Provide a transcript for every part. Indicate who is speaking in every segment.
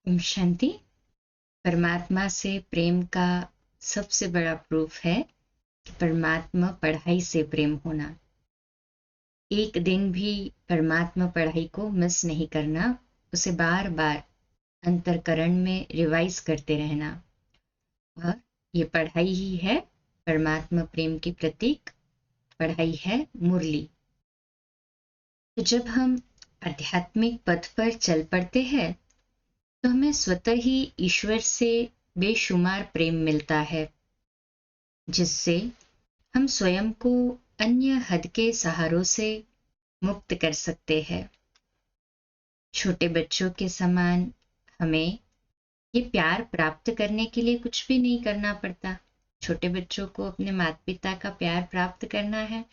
Speaker 1: ओम शांति। परमात्मा से प्रेम का सबसे बड़ा प्रूफ है कि परमात्मा पढ़ाई से प्रेम होना। एक दिन भी परमात्मा पढ़ाई को मिस नहीं करना, उसे बार बार अंतरकरण में रिवाइज करते रहना। और ये पढ़ाई ही है परमात्मा प्रेम की प्रतीक, पढ़ाई है मुरली। तो जब हम आध्यात्मिक पथ पर चल पड़ते हैं तो हमें स्वतः ही ईश्वर से बेशुमार प्रेम मिलता है, जिससे हम स्वयं को अन्य हद के सहारों से मुक्त कर सकते हैं। छोटे बच्चों के समान हमें ये प्यार प्राप्त करने के लिए कुछ भी नहीं करना पड़ता। छोटे बच्चों को अपने माता पिता का प्यार प्राप्त करना है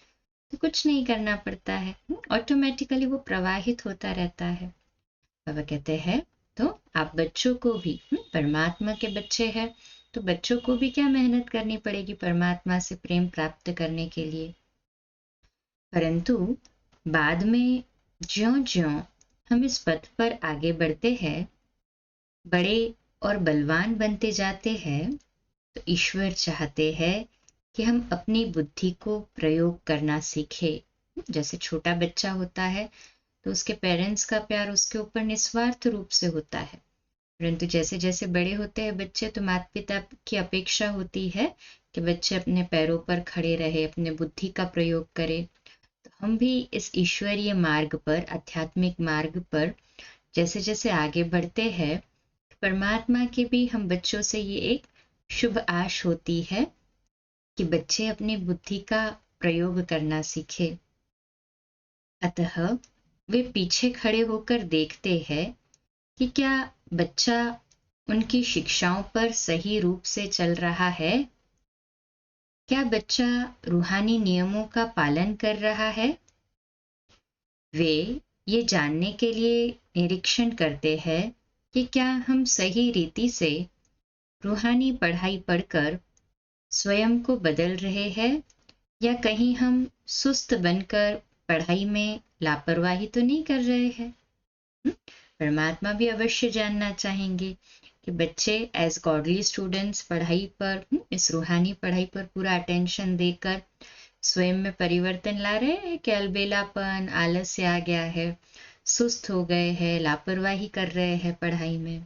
Speaker 1: तो कुछ नहीं करना पड़ता है, ऑटोमेटिकली वो प्रवाहित होता रहता है। बाबा कहते हैं तो आप बच्चों को भी, परमात्मा के बच्चे हैं तो बच्चों को भी क्या मेहनत करनी पड़ेगी परमात्मा से प्रेम प्राप्त करने के लिए। परंतु बाद में ज्यों-ज्यों हम इस पथ पर आगे बढ़ते हैं, बड़े और बलवान बनते जाते हैं, तो ईश्वर चाहते हैं कि हम अपनी बुद्धि को प्रयोग करना सीखें। जैसे छोटा बच्चा होता है तो उसके पेरेंट्स का प्यार उसके ऊपर निस्वार्थ रूप से होता है, परंतु जैसे जैसे बड़े होते हैं बच्चे तो माता पिता की अपेक्षा होती है कि बच्चे अपने पैरों पर खड़े रहे, अपने बुद्धि का प्रयोग करे। तो हम भी इस ईश्वरीय मार्ग पर, आध्यात्मिक मार्ग पर जैसे जैसे आगे बढ़ते हैं, परमात्मा के भी हम बच्चों से ये एक शुभ आश होती है कि बच्चे अपनी बुद्धि का प्रयोग करना सीखे। अतः वे पीछे खड़े होकर देखते हैं कि क्या बच्चा उनकी शिक्षाओं पर सही रूप से चल रहा है, क्या बच्चा रूहानी नियमों का पालन कर रहा है। वे ये जानने के लिए निरीक्षण करते हैं कि क्या हम सही रीति से रूहानी पढ़ाई पढ़कर स्वयं को बदल रहे हैं या कहीं हम सुस्त बनकर पढ़ाई में लापरवाही तो नहीं कर रहे हैं। परमात्मा भी अवश्य जानना चाहेंगे कि बच्चे एज गॉडली स्टूडेंट्स पढ़ाई पर, इस रूहानी पढ़ाई पर पूरा अटेंशन देकर स्वयं में परिवर्तन ला रहे हैं कि अलबेलापन, आलस्य आ गया है, सुस्त हो गए हैं, लापरवाही कर रहे हैं पढ़ाई में।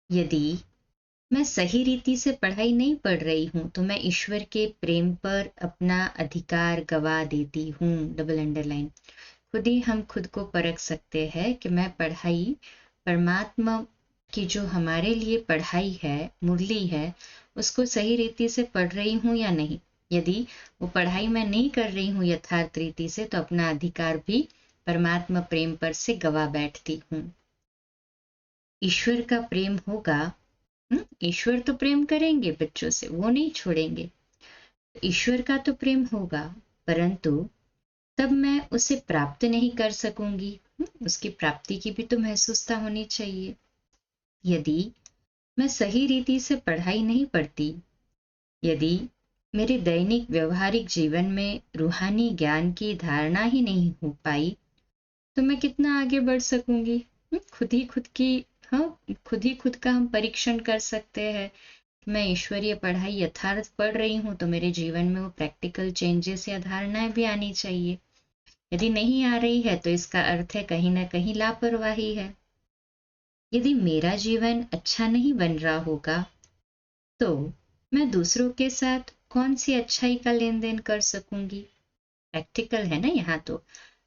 Speaker 1: यदि मैं सही रीति से पढ़ाई नहीं पढ़ रही हूँ तो मैं ईश्वर के प्रेम पर अपना अधिकार गवा देती हूँ। Double underline. खुद ही हम खुद को परख सकते हैं कि मैं पढ़ाई, परमात्मा की जो हमारे लिए पढ़ाई है, मुरली है, उसको सही रीति से पढ़ रही हूँ या नहीं। यदि वो पढ़ाई मैं नहीं कर रही हूँ यथार्थ रीति से तो अपना अधिकार भी परमात्मा प्रेम पर से गवा बैठती हूँ। ईश्वर का प्रेम होगा, ईश्वर तो प्रेम करेंगे बच्चों से, वो नहीं छोड़ेंगे। ईश्वर का तो प्रेम होगा, परंतु तब मैं उसे प्राप्त नहीं कर सकूंगी। उसकी प्राप्ति की भी तो महसूसता होनी चाहिए। यदि मैं सही रीति से पढ़ाई नहीं पढ़ती, यदि मेरे दैनिक व्यवहारिक जीवन में रूहानी ज्ञान की धारणा ही नहीं हो पाई, तो मैं कितना आगे बढ़ सकूंगी। खुद ही खुद की, हाँ, खुद ही खुद का हम परीक्षण कर सकते हैं। मैं ईश्वरीय पढ़ाई यथार्थ पढ़ रही हूँ तो मेरे जीवन में वो प्रैक्टिकल चेंजेस या धारणाएं भी आनी चाहिए। यदि नहीं आ रही है तो इसका अर्थ है कहीं ना कहीं लापरवाही है। यदि मेरा जीवन अच्छा नहीं बन रहा होगा तो मैं दूसरों के साथ कौन सी अच्छाई का लेन देन कर सकूंगी। प्रैक्टिकल है ना यहाँ तो।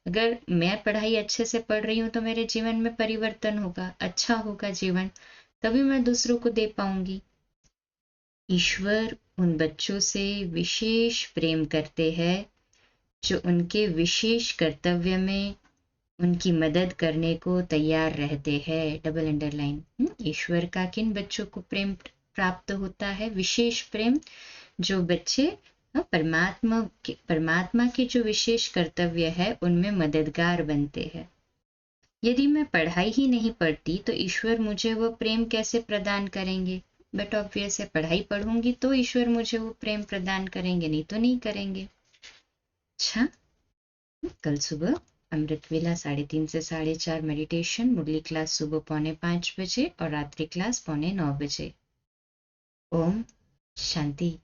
Speaker 1: अगर मैं पढ़ाई अच्छे से पढ़ रही हूँ तो मेरे जीवन में परिवर्तन होगा, अच्छा होगा जीवन, तभी मैं दूसरों को दे पाऊंगी। ईश्वर उन बच्चों से विशेष प्रेम करते हैं जो उनके विशेष कर्तव्य में उनकी मदद करने को तैयार रहते हैं। Double underline. ईश्वर का किन बच्चों को प्रेम प्राप्त होता है? विशेष प्रेम। जो बच्चे परमात्मा के जो विशेष कर्तव्य है उनमें मददगार बनते हैं। यदि मैं पढ़ाई ही नहीं पढ़ती तो ईश्वर मुझे वो प्रेम कैसे प्रदान करेंगे? बट ऑब्वियस है, पढ़ाई पढ़ूंगी तो ईश्वर मुझे वो प्रेम प्रदान करेंगे, नहीं तो नहीं करेंगे। अच्छा, कल सुबह अमृत वेला 3:30 से 4:30 मेडिटेशन, मुरली क्लास सुबह 4:45 बजे और रात्रि क्लास 8:45 बजे। ओम शांति।